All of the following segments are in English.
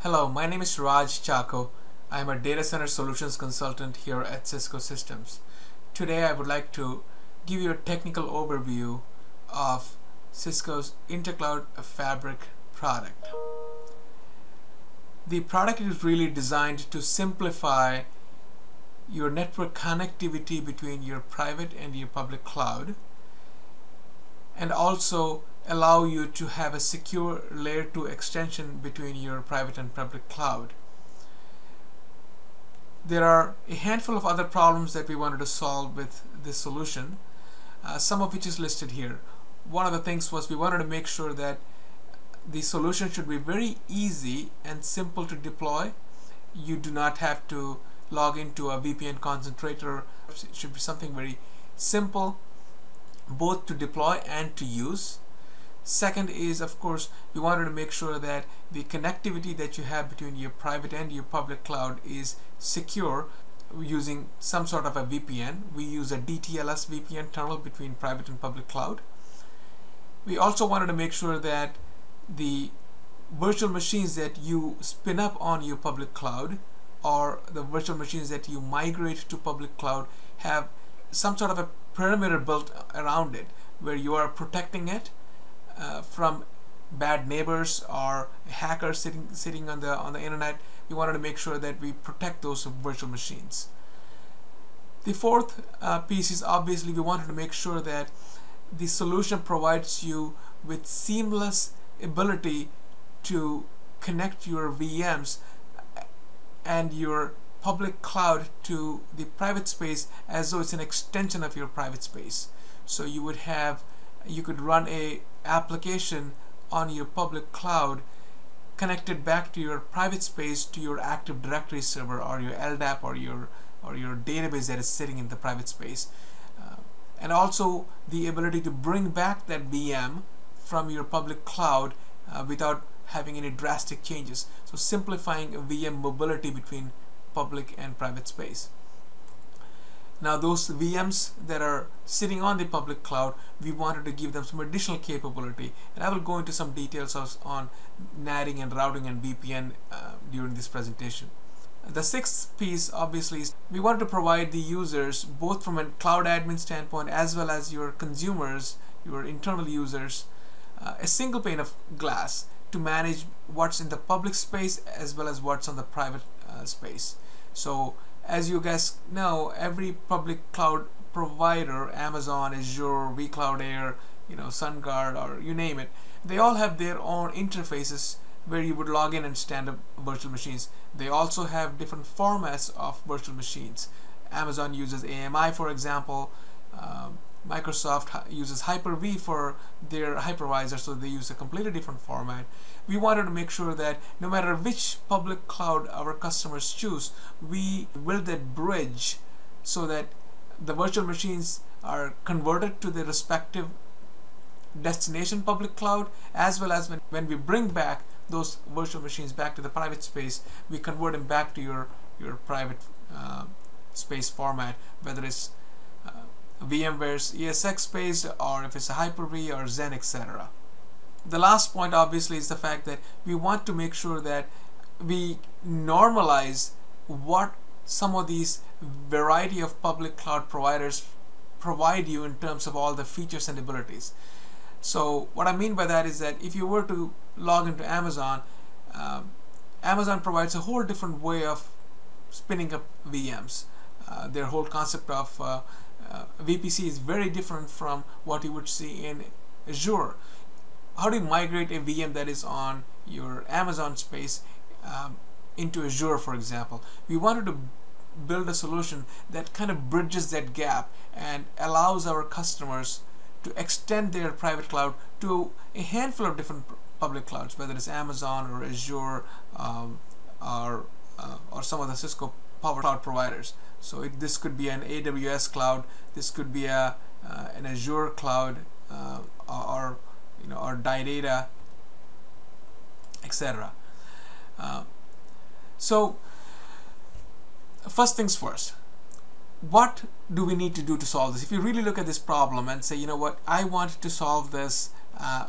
Hello, my name is Raj Chako. I am a data center solutions consultant here at Cisco Systems. Today I would like to give you a technical overview of Cisco's Intercloud Fabric product. The product is really designed to simplify your network connectivity between your private and your public cloud, and also allow you to have a secure layer 2 extension between your private and public cloud. There are a handful of other problems that we wanted to solve with this solution, some of which is listed here. One of the things was we wanted to make sure that the solution should be very easy and simple to deploy. You do not have to log into a VPN concentrator. It should be something very simple both to deploy and to use. Second is, of course, we wanted to make sure that the connectivity that you have between your private and your public cloud is secure using some sort of a VPN. We use a DTLS VPN tunnel between private and public cloud. We also wanted to make sure that the virtual machines that you spin up on your public cloud or the virtual machines that you migrate to public cloud have some sort of a perimeter built around it where you are protecting it from bad neighbors or hackers sitting on the internet. We wanted to make sure that we protect those virtual machines. The fourth piece is obviously we wanted to make sure that the solution provides you with seamless ability to connect your VMs and your public cloud to the private space as though it's an extension of your private space. So you could run a application on your public cloud connected back to your private space to your Active Directory server or your LDAP or your database that is sitting in the private space, and also the ability to bring back that VM from your public cloud without having any drastic changes. So simplifying VM mobility between public and private space. Now those VMs that are sitting on the public cloud, we wanted to give them some additional capability, and I will go into some details on NATing and routing and VPN during this presentation. The sixth piece obviously is we wanted to provide the users, both from a cloud admin standpoint as well as your consumers, your internal users, a single pane of glass to manage what's in the public space as well as what's on the private space. So as you guys know, every public cloud provider, Amazon, Azure, vCloud Air, SunGuard, or you name it, they all have their own interfaces where you would log in and stand up virtual machines. They also have different formats of virtual machines. Amazon uses AMI, for example. Microsoft uses Hyper-V for their hypervisor, so they use a completely different format. We wanted to make sure that no matter which public cloud our customers choose, we build that bridge so that the virtual machines are converted to their respective destination public cloud, as well as when we bring back those virtual machines back to the private space, we convert them back to your private space format, whether it's VMware's ESX space or if it's a Hyper-V or Xen, etc. The last point obviously is the fact that we want to make sure that we normalize what some of these variety of public cloud providers provide you in terms of all the features and abilities. So what I mean by that is that if you were to log into Amazon, Amazon provides a whole different way of spinning up VMs. Their whole concept of VPC is very different from what you would see in Azure. How do you migrate a VM that is on your Amazon space into Azure, for example? We wanted to build a solution that kind of bridges that gap and allows our customers to extend their private cloud to a handful of different public clouds, whether it's Amazon or Azure or some of the Cisco Power Cloud providers. So this could be an AWS cloud, this could be an Azure cloud, or Data, etc. So first things first, what do we need to do to solve this? If you really look at this problem and say, you know what, I want to solve this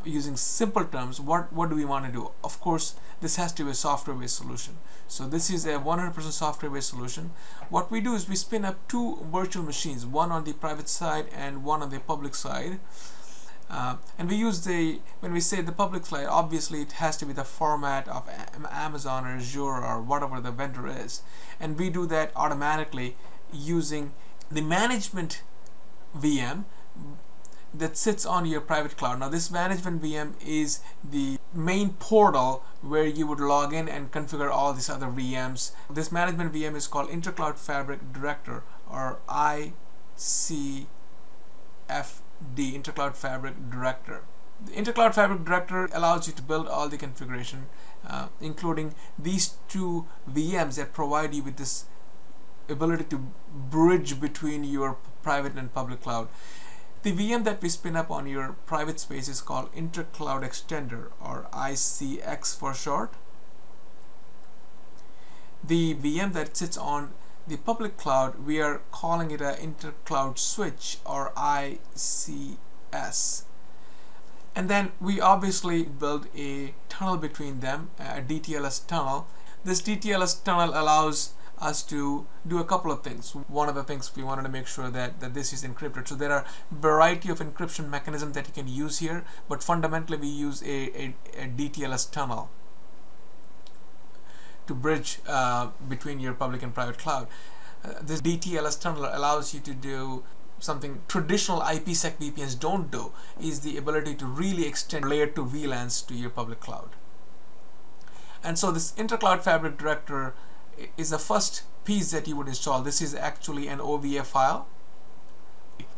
using simple terms, what do we want to do? Of course, this has to be a software-based solution. So this is a 100% software-based solution. What we do is we spin up two virtual machines, one on the private side and one on the public side. And we use when we say the public side, obviously it has to be the format of Amazon or Azure or whatever the vendor is. And we do that automatically using the management VM that sits on your private cloud. Now this management VM is the main portal where you would log in and configure all these other VMs. This management VM is called Intercloud Fabric Director, or ICFD, Intercloud Fabric Director. The Intercloud Fabric Director allows you to build all the configuration, including these two VMs that provide you with this ability to bridge between your private and public cloud. The VM that we spin up on your private space is called Intercloud Extender, or ICX for short. The VM that sits on the public cloud, we are calling it an Intercloud Switch, or ICS. And then we obviously build a tunnel between them, a DTLS tunnel. This DTLS tunnel allows us to do a couple of things. One of the things we wanted to make sure that this is encrypted. So there are a variety of encryption mechanisms that you can use here, but fundamentally we use a DTLS tunnel to bridge between your public and private cloud. This DTLS tunnel allows you to do something traditional IPsec VPNs don't do, is the ability to really extend layer 2 VLANs to your public cloud. And so this Intercloud Fabric Director is the first piece that you would install. This is actually an OVA file.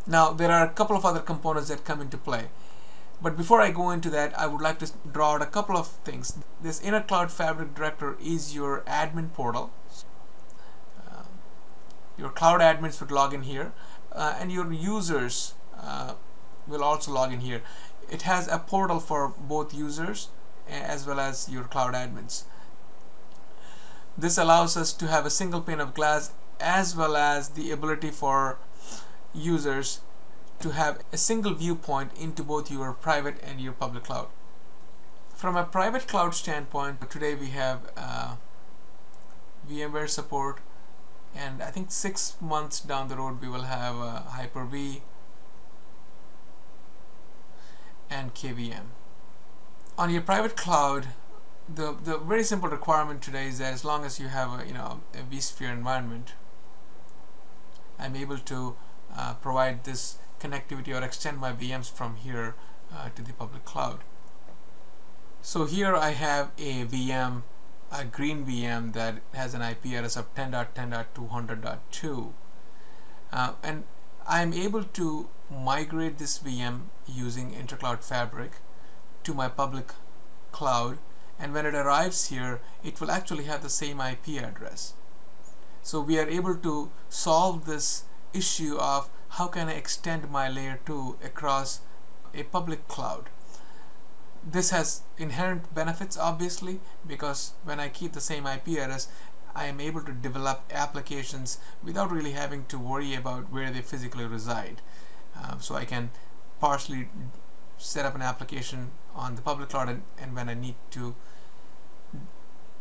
Now there are a couple of other components that come into play, but before I go into that, I would like to draw out a couple of things. This Intercloud Fabric Director is your admin portal. Your cloud admins would log in here, and your users will also log in here. It has a portal for both users as well as your cloud admins. This allows us to have a single pane of glass, as well as the ability for users to have a single viewpoint into both your private and your public cloud. From a private cloud standpoint, today we have VMware support, and I think 6 months down the road we will have Hyper-V and KVM. On your private cloud, the very simple requirement today is that as long as you have a vSphere environment, I'm able to provide this connectivity or extend my VMs from here to the public cloud. So here I have a VM, a green VM that has an IP address of 10.10.200.2, and I'm able to migrate this VM using Intercloud Fabric to my public cloud, and when it arrives here, it will actually have the same IP address. So we are able to solve this issue of how can I extend my layer 2 across a public cloud. This has inherent benefits, obviously, because when I keep the same IP address, I am able to develop applications without really having to worry about where they physically reside. So I can partially set up an application on the public cloud, and when I need to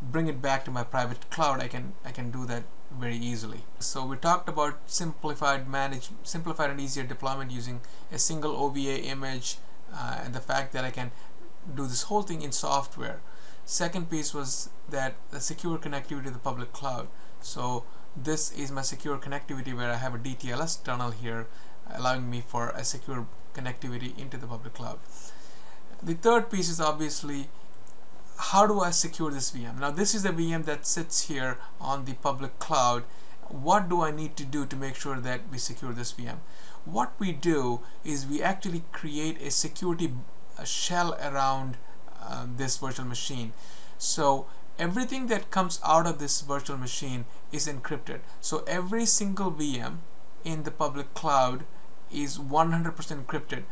bring it back to my private cloud, I can do that very easily. So we talked about simplified and easier deployment using a single OVA image, and the fact that I can do this whole thing in software. Second piece was that the secure connectivity to the public cloud. So this is my secure connectivity, where I have a DTLS tunnel here allowing me for a secure connectivity into the public cloud. The third piece is obviously, how do I secure this VM? Now this is the VM that sits here on the public cloud. What do I need to do to make sure that we secure this VM? What we do is we actually create a security shell around this virtual machine. So everything that comes out of this virtual machine is encrypted. So every single VM in the public cloud is 100% encrypted.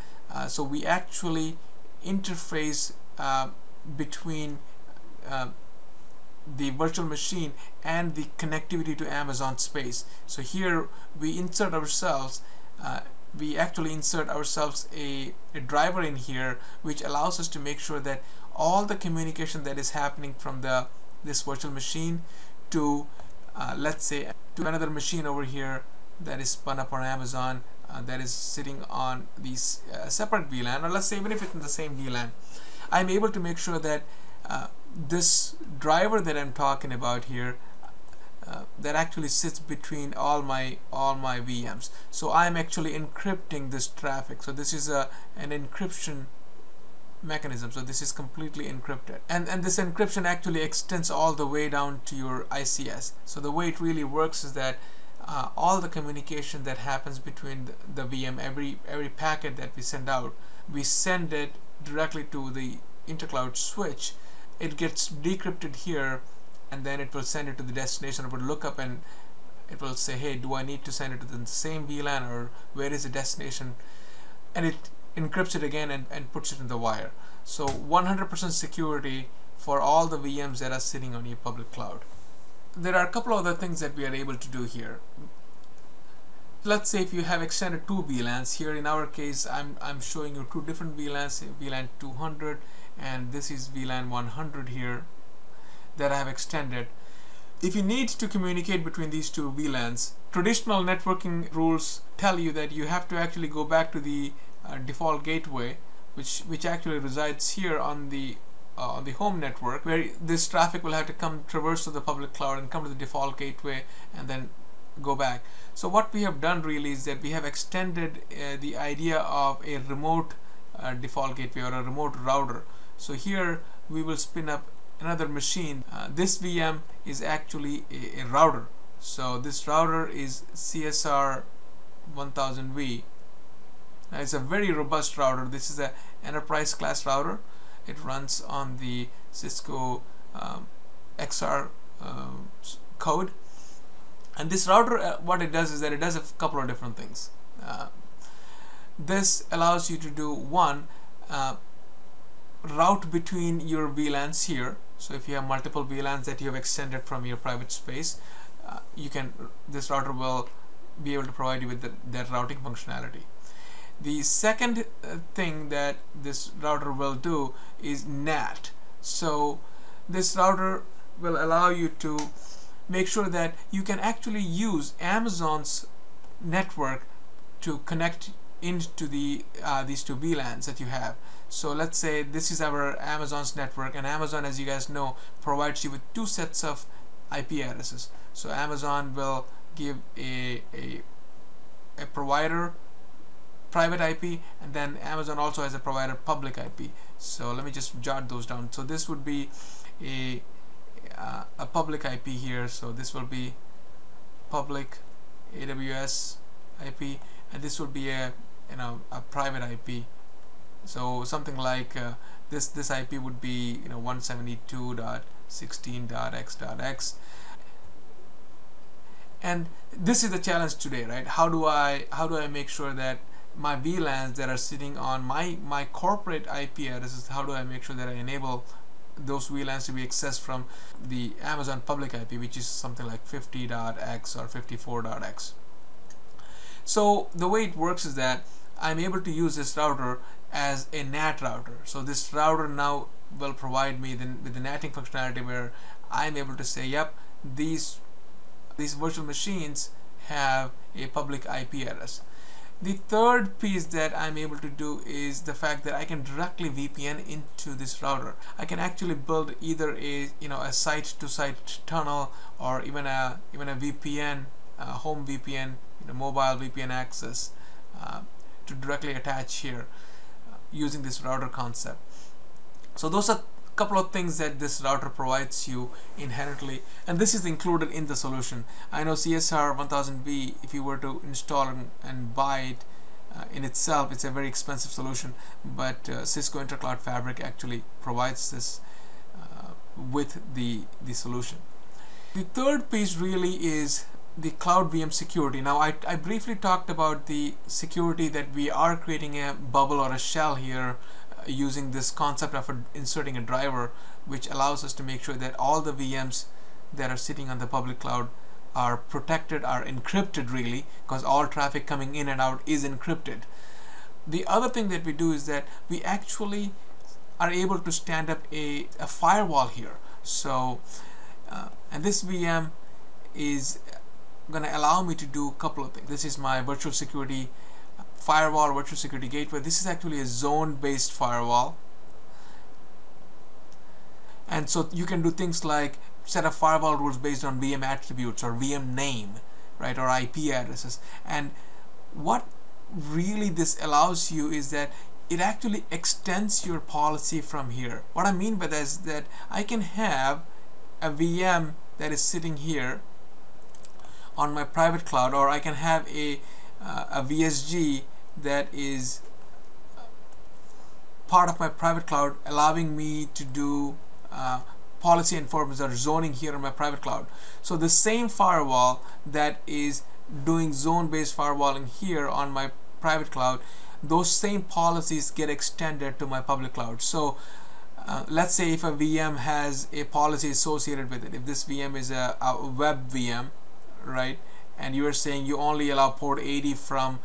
So we actually interface between the virtual machine and the connectivity to Amazon space. So here we insert ourselves we actually insert ourselves a driver in here, which allows us to make sure that all the communication that is happening from this virtual machine to let's say to another machine over here that is spun up on Amazon, that is sitting on these separate VLAN, or let's say even if it's in the same VLAN, I'm able to make sure that this driver that I'm talking about here that actually sits between all my VMs. So I'm actually encrypting this traffic. So this is an encryption mechanism. So this is completely encrypted, and this encryption actually extends all the way down to your ICS. So the way it really works is that all the communication that happens between the VM, every packet that we send out, we send it directly to the intercloud switch. It gets decrypted here, and then it will send it to the destination. It will look up and it will say, hey, do I need to send it to the same VLAN, or where is the destination? And it encrypts it again and puts it in the wire. So 100% security for all the VMs that are sitting on your public cloud. There are a couple of other things that we are able to do here. Let's say if you have extended two VLANs. Here in our case, I'm showing you two different VLANs, VLAN 200 and this is VLAN 100 here that I have extended. If you need to communicate between these two VLANs, traditional networking rules tell you that you have to actually go back to the default gateway, which actually resides here on the home network, where this traffic will have to come traverse to the public cloud and come to the default gateway and then go back. So what we have done really is that we have extended the idea of a remote default gateway or a remote router. So here we will spin up another machine. This VM is actually a router. So this router is CSR 1000V. Now it's a very robust router. This is an enterprise class router. It runs on the Cisco XR code. And this router, what it does is that it does a couple of different things. This allows you to do one, route between your VLANs here. So if you have multiple VLANs that you have extended from your private space, this router will be able to provide you with that routing functionality. The second thing that this router will do is NAT. So this router will allow you to make sure that you can actually use Amazon's network to connect into these two VLANs that you have. So let's say this is our Amazon's network, and Amazon, as you guys know, provides you with two sets of IP addresses. So Amazon will give a provider private IP, and then Amazon also has a provider public IP. So let me just jot those down. So this would be a public IP here. So this will be public AWS IP, and this would be a private IP. So something like this IP would be 172.16.x.x. And this is the challenge today, right? How do I make sure that my VLANs that are sitting on my corporate IP addresses, how do I make sure that I enable those VLANs to be accessed from the Amazon public IP, which is something like 50.x or 54.x. So the way it works is that I'm able to use this router as a NAT router. So this router now will provide me with the NATing functionality, where I'm able to say, yep, these virtual machines have a public IP address. The third piece that I'm able to do is the fact that I can directly VPN into this router. I can actually build either a site-to-site tunnel, or even a VPN, home VPN, mobile VPN access to directly attach here using this router concept. So those are a couple of things that this router provides you inherently, and this is included in the solution. I know CSR 1000V, if you were to install and buy it in itself, it's a very expensive solution, but Cisco Intercloud Fabric actually provides this with the solution. The third piece really is the Cloud VM security. Now I briefly talked about the security that we are creating a bubble or a shell here using this concept of inserting a driver, which allows us to make sure that all the VMs that are sitting on the public cloud are protected, are encrypted really, because all traffic coming in and out is encrypted. The other thing that we do is that we actually are able to stand up a firewall here. So and this VM is going to allow me to do a couple of things. This is my virtual security firewall, virtual security gateway. This is actually a zone based firewall, and so you can do things like set up firewall rules based on VM attributes or VM name, right, or IP addresses. And what really this allows you is that it actually extends your policy from here. What I mean by that is that I can have a VM that is sitting here on my private cloud, or I can have a VSG that is part of my private cloud, allowing me to do policy enforcement or zoning here on my private cloud. So the same firewall that is doing zone-based firewalling here on my private cloud, those same policies get extended to my public cloud. So let's say if a VM has a policy associated with it, if this VM is a web VM, right, and you are saying you only allow port 80 from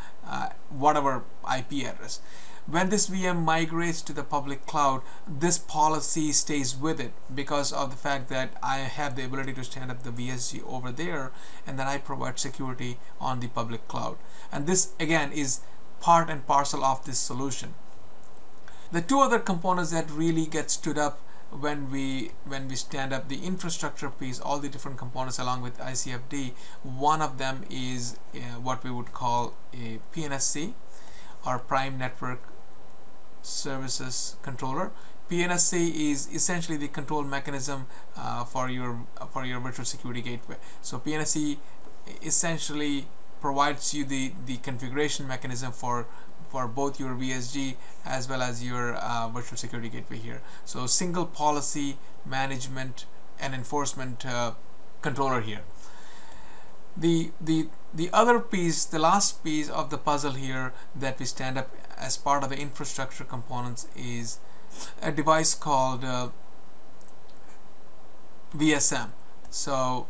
whatever IP address, when this VM migrates to the public cloud, this policy stays with it because of the fact that I have the ability to stand up the VSG over there, and then I provide security on the public cloud. And this again is part and parcel of this solution. The two other components that really get stood up when we stand up the infrastructure piece, all the different components along with ICFD, one of them is what we would call a PNSC, or Prime Network Services Controller. PNSC is essentially the control mechanism for your virtual security gateway. So PNSC essentially provides you the configuration mechanism for both your VSG as well as your virtual security gateway here. So single policy management and enforcement controller here. The other piece, the last piece of the puzzle here that we stand up as part of the infrastructure components is a device called VSM. So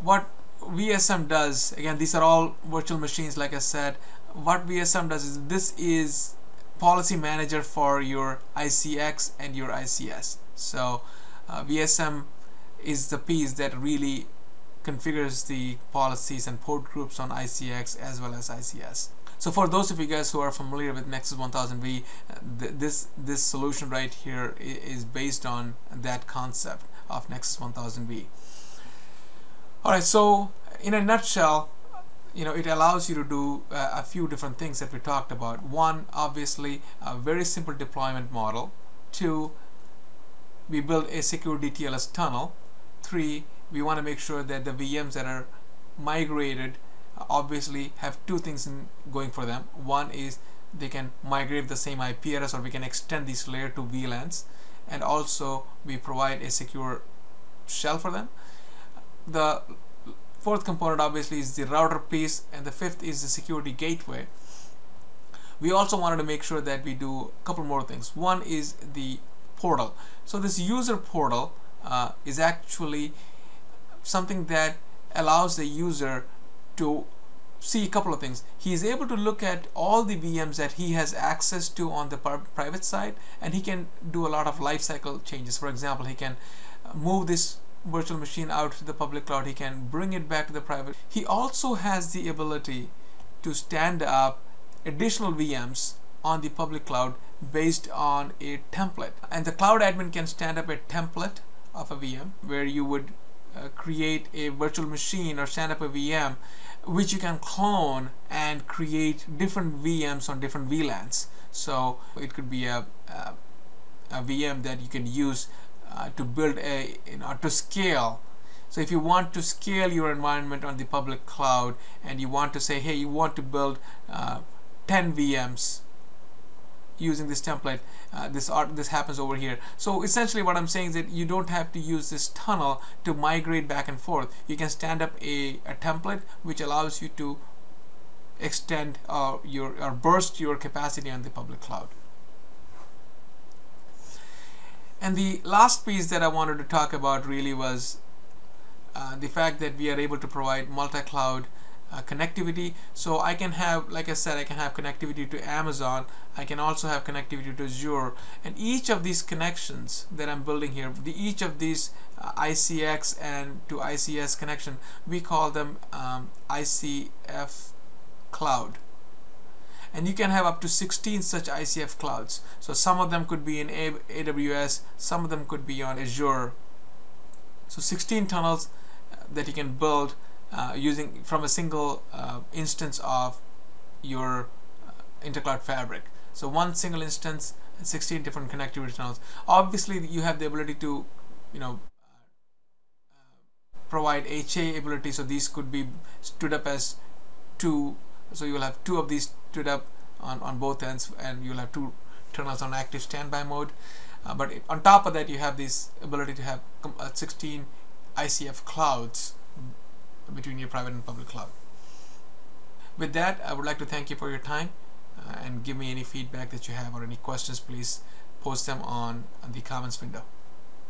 what VSM does, again, these are all virtual machines like I said. What VSM does is, this is policy manager for your ICX and your ICS. So VSM is the piece that really configures the policies and port groups on ICX as well as ICS. So for those of you guys who are familiar with Nexus 1000V, this solution right here is based on that concept of Nexus 1000V. Alright, so in a nutshell, it allows you to do a few different things that we talked about. One, obviously, a very simple deployment model. Two, we build a secure DTLS tunnel. Three, we want to make sure that the VMs that are migrated obviously have two things going for them. One is they can migrate the same IP address, or we can extend this layer to VLANs, and also we provide a secure shell for them. The fourth component obviously is the router piece, and the fifth is the security gateway. We also wanted to make sure that we do a couple more things. One is the portal. So this user portal is actually something that allows the user to see a couple of things. He is able to look at all the VMs that he has access to on the private side, and he can do a lot of lifecycle changes. For example, he can move this virtual machine out to the public cloud, he can bring it back to the private. He also has the ability to stand up additional VMs on the public cloud based on a template, and the cloud admin can stand up a template of a VM where you would create a virtual machine or stand up a VM which you can clone and create different VMs on different VLANs. So it could be a VM that you can use to build to scale. So if you want to scale your environment on the public cloud, and you want to say, hey, you want to build 10 VMs using this template, this happens over here. So essentially what I'm saying is that you don't have to use this tunnel to migrate back and forth. You can stand up a template which allows you to extend or burst your capacity on the public cloud. And the last piece that I wanted to talk about really was the fact that we are able to provide multi-cloud connectivity. So I can have, like I said, I can have connectivity to Amazon. I can also have connectivity to Azure, and each of these connections that I'm building here, each of these ICX and to ICS connection, we call them ICF cloud. And you can have up to 16 such ICF clouds. So some of them could be in AWS, some of them could be on Azure. So 16 tunnels that you can build using from a single instance of your intercloud fabric. So one single instance and 16 different connectivity tunnels. Obviously, you have the ability to, provide HA ability. So these could be stood up as two. So you will have two of these stood up on both ends, and you'll have two tunnels on active standby mode. But on top of that, you have this ability to have 16 ICF clouds between your private and public cloud. With that, I would like to thank you for your time, and give me any feedback that you have or any questions. Please post them on the comments window.